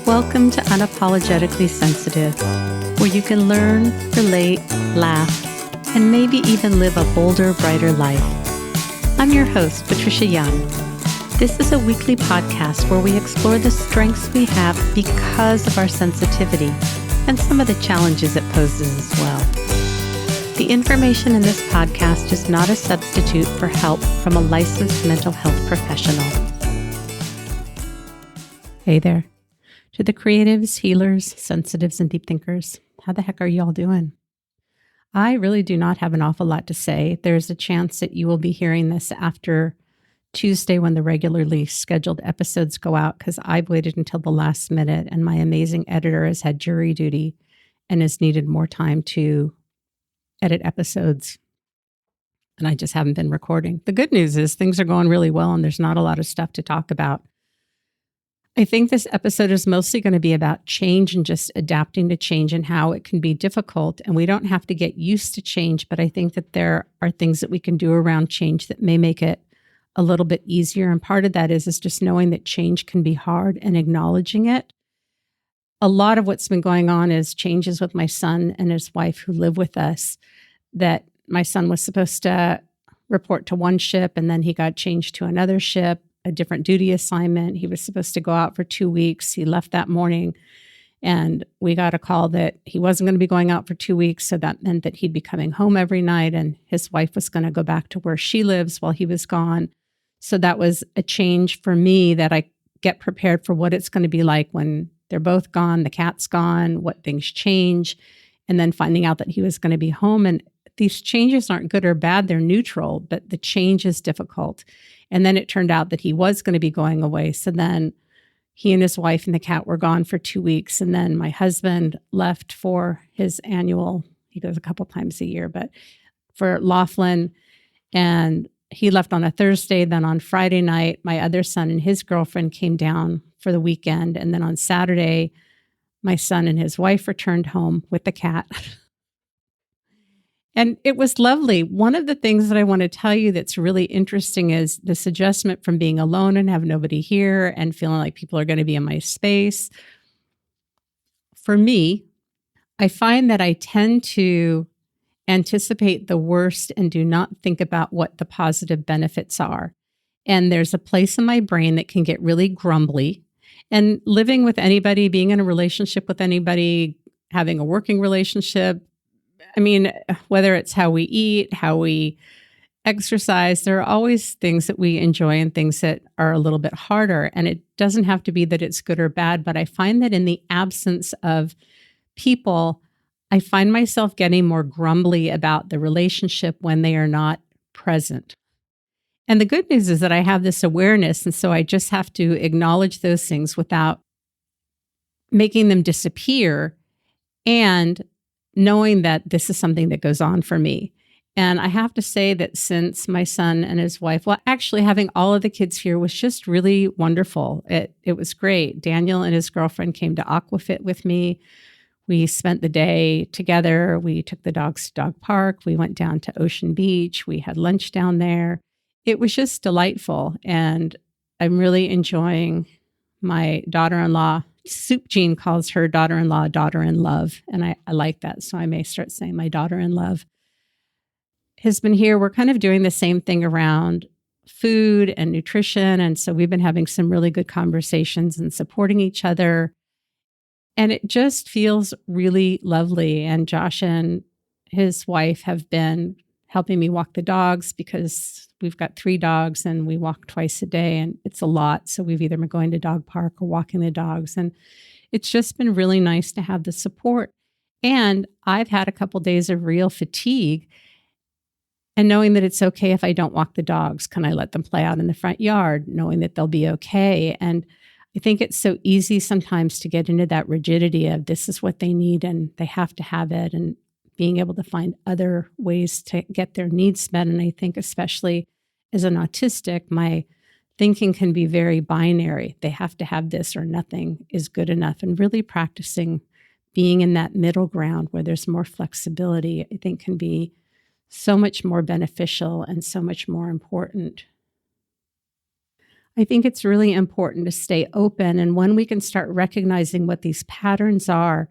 Welcome to Unapologetically Sensitive, where you can learn, relate, laugh, and maybe even live a bolder, brighter life. I'm your host, Patricia Young. This is a weekly podcast where we explore the strengths we have because of our sensitivity and some of the challenges it poses as well. The information in this podcast is not a substitute for help from a licensed mental health professional. Hey there. To the creatives, healers, sensitives, and deep thinkers, how the heck are y'all doing? I really do not have an awful lot to say. There's a chance that you will be hearing this after Tuesday when the regularly scheduled episodes go out, because I've waited until the last minute and my amazing editor has had jury duty and has needed more time to edit episodes. And I just haven't been recording. The good news is things are going really well and there's not a lot of stuff to talk about. I think this episode is mostly going to be about change and just adapting to change and how it can be difficult. And we don't have to get used to change, but I think that there are things that we can do around change that may make it a little bit easier. And part of that is just knowing that change can be hard and acknowledging it. A lot of what's been going on is changes with my son and his wife who live with us, that my son was supposed to report to one ship and then he got changed to another ship, a different duty assignment. He was supposed to go out for 2 weeks. He left that morning and we got a call that he wasn't going to be going out for 2 weeks. So that meant that he'd be coming home every night and his wife was going to go back to where she lives while he was gone. So that was a change for me, that I get prepared for what it's going to be like when they're both gone, the cat's gone, what things change, and then finding out that he was going to be home. And these changes aren't good or bad, they're neutral, but the change is difficult. And then it turned out that he was going to be going away. So then he and his wife and the cat were gone for 2 weeks. And then my husband left for his annual, he goes a couple times a year, but for Laughlin. And he left on a Thursday. Then on Friday night, my other son and his girlfriend came down for the weekend. And then on Saturday, my son and his wife returned home with the cat. And it was lovely. One of the things that I want to tell you that's really interesting is this adjustment from being alone and have nobody here and feeling like people are going to be in my space. For me, I find that I tend to anticipate the worst and do not think about what the positive benefits are. And there's a place in my brain that can get really grumbly. And living with anybody, being in a relationship with anybody, having a working relationship, I mean, whether it's how we eat, how we exercise, there are always things that we enjoy and things that are a little bit harder. And it doesn't have to be that it's good or bad, but I find that in the absence of people, I find myself getting more grumbly about the relationship when they are not present. And the good news is that I have this awareness, and so I just have to acknowledge those things without making them disappear and knowing that this is something that goes on for me. And I have to say that since my son and his wife, well, actually having all of the kids here was just really wonderful. It was great. Daniel and his girlfriend came to Aquafit with me. We spent the day together. We took the dogs to dog park. We went down to Ocean Beach. We had lunch down there. It was just delightful. And I'm really enjoying my daughter-in-law. Soup Jean calls her daughter-in-law daughter-in-love. And I like that. So I may start saying my daughter-in-love has been here. We're kind of doing the same thing around food and nutrition. And so we've been having some really good conversations and supporting each other. And it just feels really lovely. And Josh and his wife have been helping me walk the dogs because we've got 3 dogs and we walk twice a day and it's a lot. So we've either been going to dog park or walking the dogs. And it's just been really nice to have the support. And I've had a couple days of real fatigue and knowing that it's okay if I don't walk the dogs. Can I let them play out in the front yard, knowing that they'll be okay? And I think it's so easy sometimes to get into that rigidity of this is what they need and they have to have it, and being able to find other ways to get their needs met. And I think especially as an autistic, my thinking can be very binary. They have to have this or nothing is good enough. And really practicing being in that middle ground where there's more flexibility, I think can be so much more beneficial and so much more important. I think it's really important to stay open. And when we can start recognizing what these patterns are,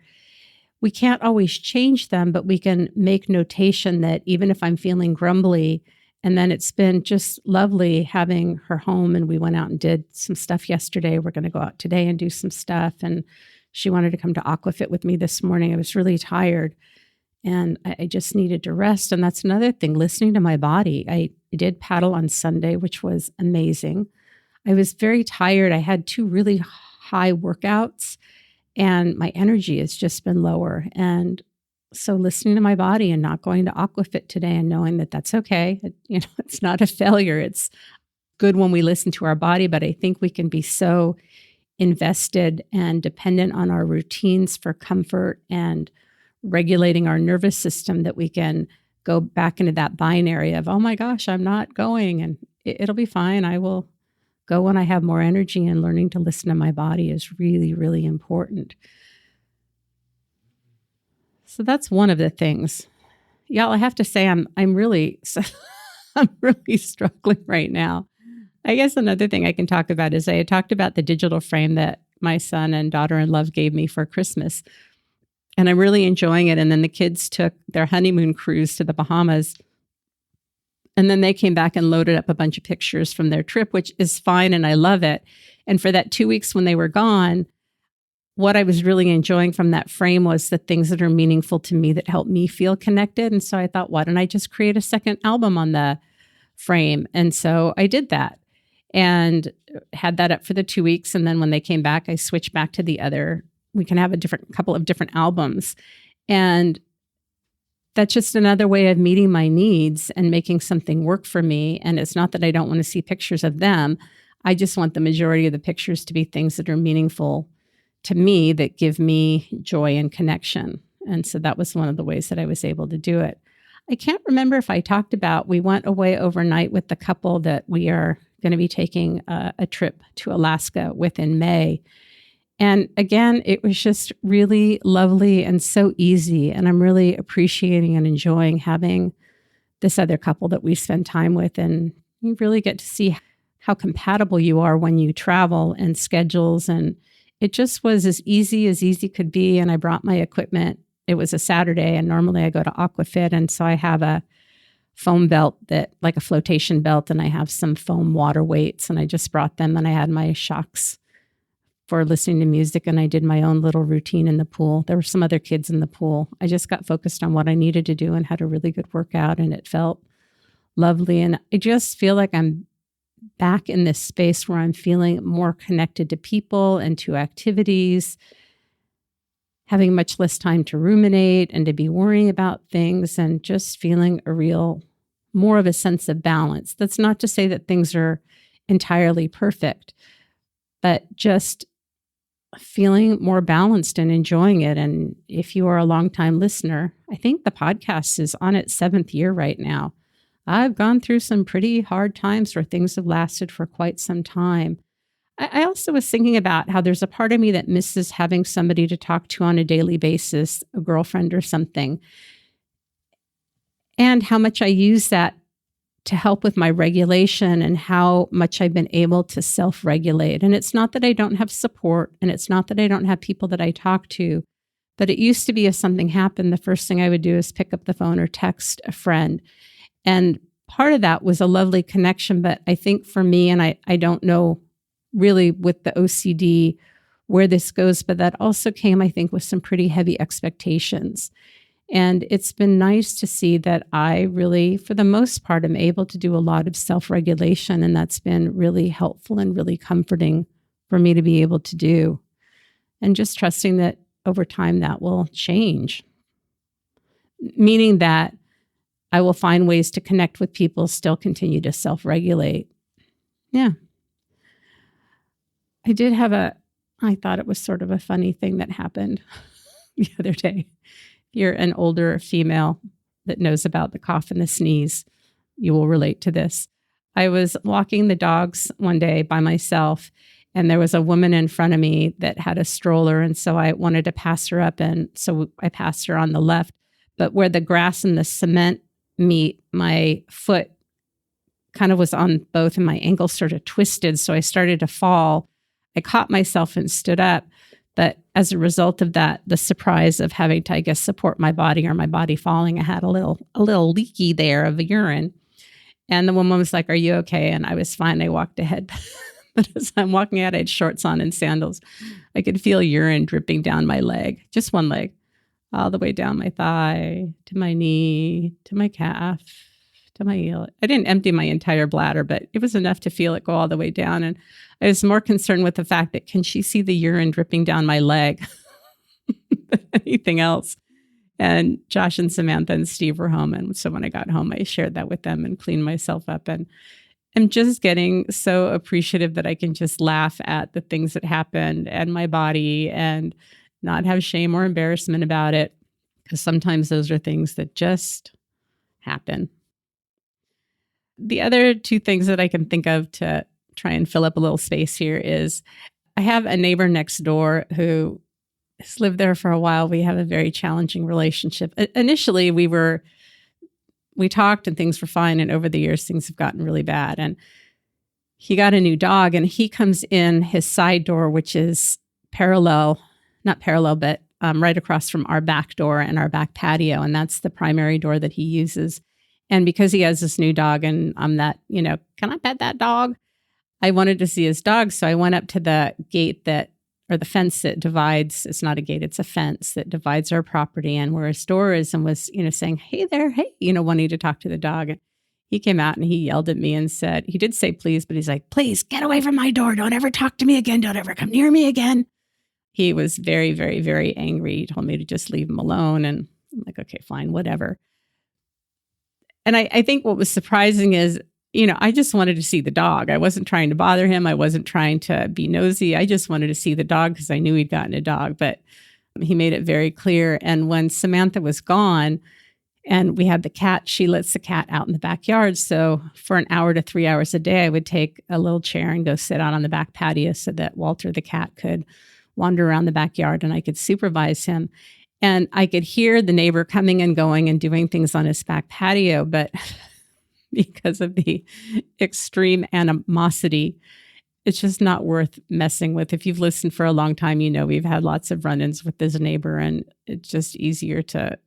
we can't always change them, but we can make notation that even if I'm feeling grumbly, and then it's been just lovely having her home, and we went out and did some stuff yesterday. We're going to go out today and do some stuff. And she wanted to come to Aquafit with me this morning. I was really tired and I just needed to rest. And that's another thing, listening to my body. I did paddle on Sunday, which was amazing. I was very tired. I had 2 really high workouts and my energy has just been lower. And so listening to my body and not going to Aquafit today and knowing that that's okay. It's not a failure. It's good when we listen to our body, but I think we can be so invested and dependent on our routines for comfort and regulating our nervous system that we can go back into that binary of, oh my gosh, I'm not going and it'll be fine. I will go when I have more energy, and learning to listen to my body is really, really important. So that's one of the things. Y'all, I have to say I'm really I'm really struggling right now. I guess another thing I can talk about is I had talked about the digital frame that my son and daughter-in-law gave me for Christmas. And I'm really enjoying it. And then the kids took their honeymoon cruise to the Bahamas. And then they came back and loaded up a bunch of pictures from their trip, which is fine. And I love it. And for that 2 weeks when they were gone, what I was really enjoying from that frame was the things that are meaningful to me that help me feel connected. And so I thought, why don't I just create a second album on the frame? And so I did that and had that up for the 2 weeks. And then when they came back, I switched back to the other. We can have a couple of different albums. And that's just another way of meeting my needs and making something work for me. And it's not that I don't want to see pictures of them. I just want the majority of the pictures to be things that are meaningful to me, that give me joy and connection. And so that was one of the ways that I was able to do it. I can't remember if I talked about, we went away overnight with the couple that we are going to be taking a trip to Alaska with in May. And again, it was just really lovely and so easy. And I'm really appreciating and enjoying having this other couple that we spend time with. And you really get to see how compatible you are when you travel and schedules. And it just was as easy could be. And I brought my equipment. It was a Saturday, and normally I go to Aquafit. And so I have a foam belt like a flotation belt, and I have some foam water weights. And I just brought them, and I had my shocks for listening to music, and I did my own little routine in the pool. There were some other kids in the pool. I just got focused on what I needed to do and had a really good workout, and it felt lovely. And I just feel like I'm back in this space where I'm feeling more connected to people and to activities, having much less time to ruminate and to be worrying about things, and just feeling more of a sense of balance. That's not to say that things are entirely perfect, but just feeling more balanced and enjoying it. And if you are a longtime listener, I think the podcast is on its 7th year right now. I've gone through some pretty hard times where things have lasted for quite some time. I also was thinking about how there's a part of me that misses having somebody to talk to on a daily basis, a girlfriend or something, and how much I use that to help with my regulation and how much I've been able to self-regulate. And it's not that I don't have support, and it's not that I don't have people that I talk to, but it used to be if something happened, the first thing I would do is pick up the phone or text a friend. And part of that was a lovely connection. But I think for me, and I don't know really with the OCD where this goes, but that also came, I think, with some pretty heavy expectations. And it's been nice to see that I really, for the most part, am able to do a lot of self-regulation. And that's been really helpful and really comforting for me to be able to do. And just trusting that over time that will change. Meaning that I will find ways to connect with people, still continue to self-regulate. Yeah. I did have I thought it was sort of a funny thing that happened the other day. You're an older female that knows about the cough and the sneeze, you will relate to this. I was walking the dogs one day by myself, and there was a woman in front of me that had a stroller. And so I wanted to pass her up. And so I passed her on the left. But where the grass and the cement meet, my foot kind of was on both and my ankle sort of twisted. So I started to fall. I caught myself and stood up. But as a result of that, the surprise of having to, I guess, support my body or my body falling, I had a little leaky there of urine. And the woman was like, "Are you okay?" And I was fine. I walked ahead. But as I'm walking out, I had shorts on and sandals. I could feel urine dripping down my leg, just one leg, all the way down my thigh, to my knee, to my calf, to my heel. I didn't empty my entire bladder, but it was enough to feel it go all the way down. And I was more concerned with the fact that, can she see the urine dripping down my leg than anything else? And Josh and Samantha and Steve were home. And so when I got home, I shared that with them and cleaned myself up. And I'm just getting so appreciative that I can just laugh at the things that happened and my body and not have shame or embarrassment about it. Because sometimes those are things that just happen. The other two things that I can think of to try and fill up a little space here is I have a neighbor next door who has lived there for a while. We have a very challenging relationship. Initially, we talked and things were fine. And over the years, things have gotten really bad. And he got a new dog and he comes in his side door, which is not parallel, but right across from our back door and our back patio. And that's the primary door that he uses. And because he has this new dog and I'm that, can I pet that dog? I wanted to see his dog. So I went up to the gate or the fence that divides, it's not a gate, it's a fence that divides our property and where his door is, and was, saying, "Hey there, hey," wanting to talk to the dog. And he came out and he yelled at me and said, he did say please, but he's like, "Please get away from my door. Don't ever talk to me again. Don't ever come near me again." He was very, very, very angry. He told me to just leave him alone. And I'm like, okay, fine, whatever. And I think what was surprising is, I just wanted to see the dog. I wasn't trying to bother him. I wasn't trying to be nosy. I just wanted to see the dog because I knew he'd gotten a dog, but he made it very clear. And when Samantha was gone and we had the cat, she lets the cat out in the backyard. So for an hour to 3 hours a day, I would take a little chair and go sit out on the back patio so that Walter, the cat, could wander around the backyard and I could supervise him. And I could hear the neighbor coming and going and doing things on his back patio, but because of the extreme animosity, it's just not worth messing with. If you've listened for a long time, we've had lots of run-ins with this neighbor and it's just easier to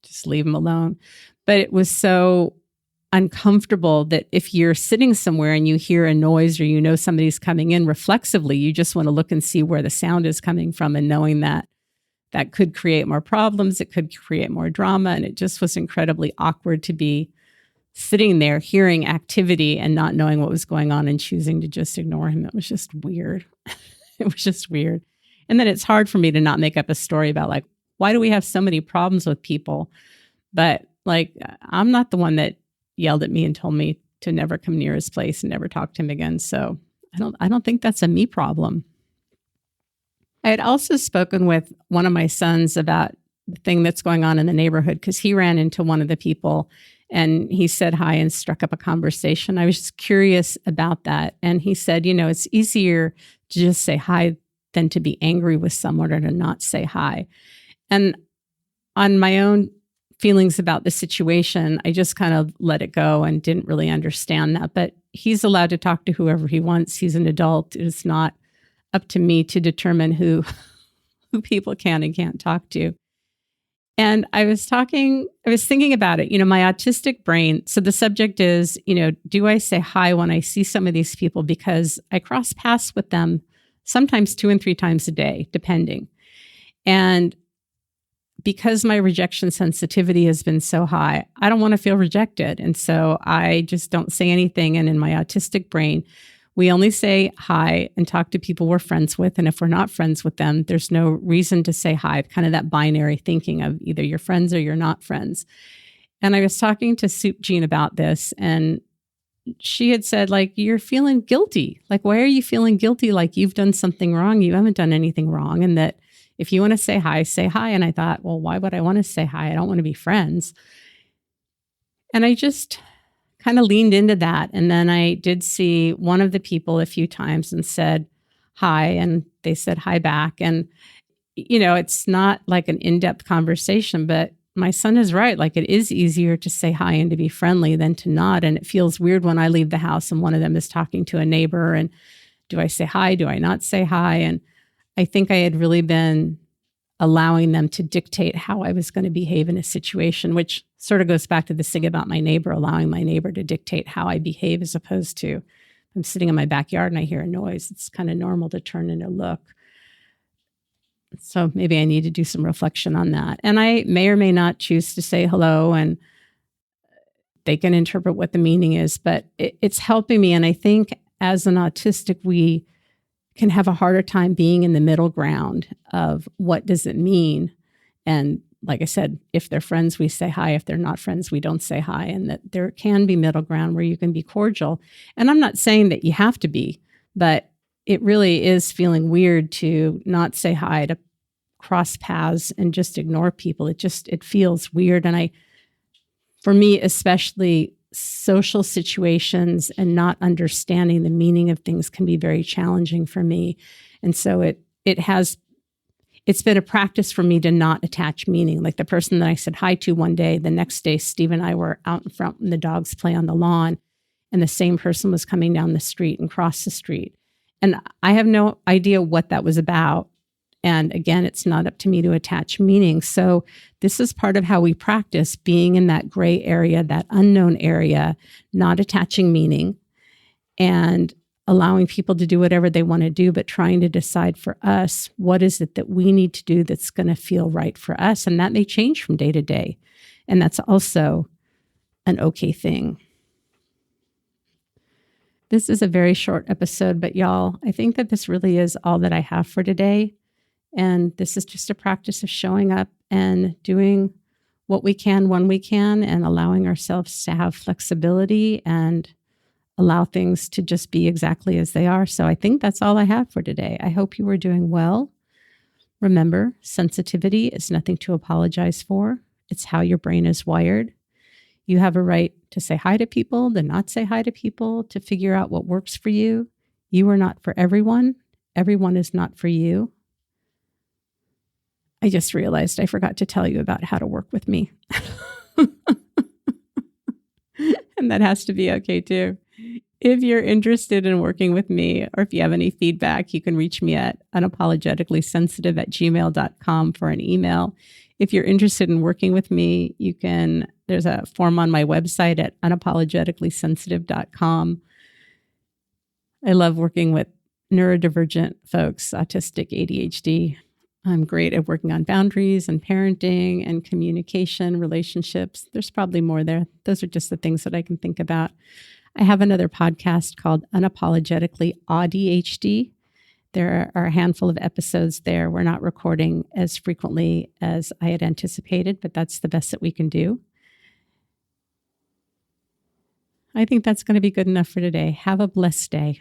just leave him alone. But it was so uncomfortable that if you're sitting somewhere and you hear a noise or somebody's coming in reflexively, you just want to look and see where the sound is coming from, and knowing that could create more problems, it could create more drama. And it just was incredibly awkward to be sitting there hearing activity and not knowing what was going on and choosing to just ignore him. It was just weird. It was just weird. And then it's hard for me to not make up a story about why do we have so many problems with people? But I'm not the one that yelled at me and told me to never come near his place and never talk to him again. So I don't think that's a me problem. I had also spoken with one of my sons about the thing that's going on in the neighborhood because he ran into one of the people and he said hi and struck up a conversation. I was just curious about that. And he said, it's easier to just say hi than to be angry with someone or to not say hi. And on my own feelings about the situation, I just kind of let it go and didn't really understand that. But he's allowed to talk to whoever he wants. He's an adult. It's not up to me to determine who people can and can't talk to. And I was thinking about it, my autistic brain. So the subject is, do I say hi when I see some of these people? Because I cross paths with them sometimes 2 and 3 times a day, depending. And because my rejection sensitivity has been so high, I don't want to feel rejected. And so I just don't say anything. And in my autistic brain, we only say hi and talk to people we're friends with. And if we're not friends with them, there's no reason to say hi, kind of that binary thinking of either you're friends or you're not friends. And I was talking to Soup Jean about this, and she had said, you're feeling guilty. Why are you feeling guilty? You've done something wrong. You haven't done anything wrong. And that if you want to say hi, say hi. And I thought, well, why would I want to say hi? I don't want to be friends. And I just kind of leaned into that. And then I did see one of the people a few times and said hi, and they said hi back. And, it's not like an in-depth conversation, but my son is right. Like, it is easier to say hi and to be friendly than to not. And it feels weird when I leave the house and one of them is talking to a neighbor. And do I say hi? Do I not say hi? And I think I had really been allowing them to dictate how I was going to behave in a situation, which sort of goes back to this thing about my neighbor, allowing my neighbor to dictate how I behave, as opposed to I'm sitting in my backyard and I hear a noise. It's kind of normal to turn and to look. So maybe I need to do some reflection on that. And I may or may not choose to say hello, and they can interpret what the meaning is, but it's helping me. And I think as an autistic, we can have a harder time being in the middle ground of what does it mean. And like I said, if they're friends, we say hi. If they're not friends, we don't say hi. And that there can be middle ground where you can be cordial. And I'm not saying that you have to be, but it really is feeling weird to not say hi, to cross paths and just ignore people. It feels weird. And for me, especially, social situations and not understanding the meaning of things can be very challenging for me. And so it's been a practice for me to not attach meaning. Like the person that I said hi to one day, the next day, Steve and I were out in front and the dogs play on the lawn, and the same person was coming down the street and crossed the street. And I have no idea what that was about. And again, it's not up to me to attach meaning. So this is part of how we practice being in that gray area, that unknown area, not attaching meaning and allowing people to do whatever they want to do, but trying to decide for us, what is it that we need to do that's going to feel right for us? And that may change from day to day. And that's also an okay thing. This is a very short episode, but y'all, I think that this really is all that I have for today. And this is just a practice of showing up and doing what we can when we can, and allowing ourselves to have flexibility and allow things to just be exactly as they are. So I think that's all I have for today. I hope you are doing well. Remember, sensitivity is nothing to apologize for. It's how your brain is wired. You have a right to say hi to people, to not say hi to people, to figure out what works for you. You are not for everyone. Everyone is not for you. I just realized I forgot to tell you about how to work with me. And that has to be okay too. If you're interested in working with me, or if you have any feedback, you can reach me at unapologeticallysensitive@gmail.com for an email. If you're interested in working with me, there's a form on my website at unapologeticallysensitive.com. I love working with neurodivergent folks, autistic, ADHD. I'm great at working on boundaries and parenting and communication, relationships. There's probably more there. Those are just the things that I can think about. I have another podcast called Unapologetically ADHD. There are a handful of episodes there. We're not recording as frequently as I had anticipated, but that's the best that we can do. I think that's going to be good enough for today. Have a blessed day.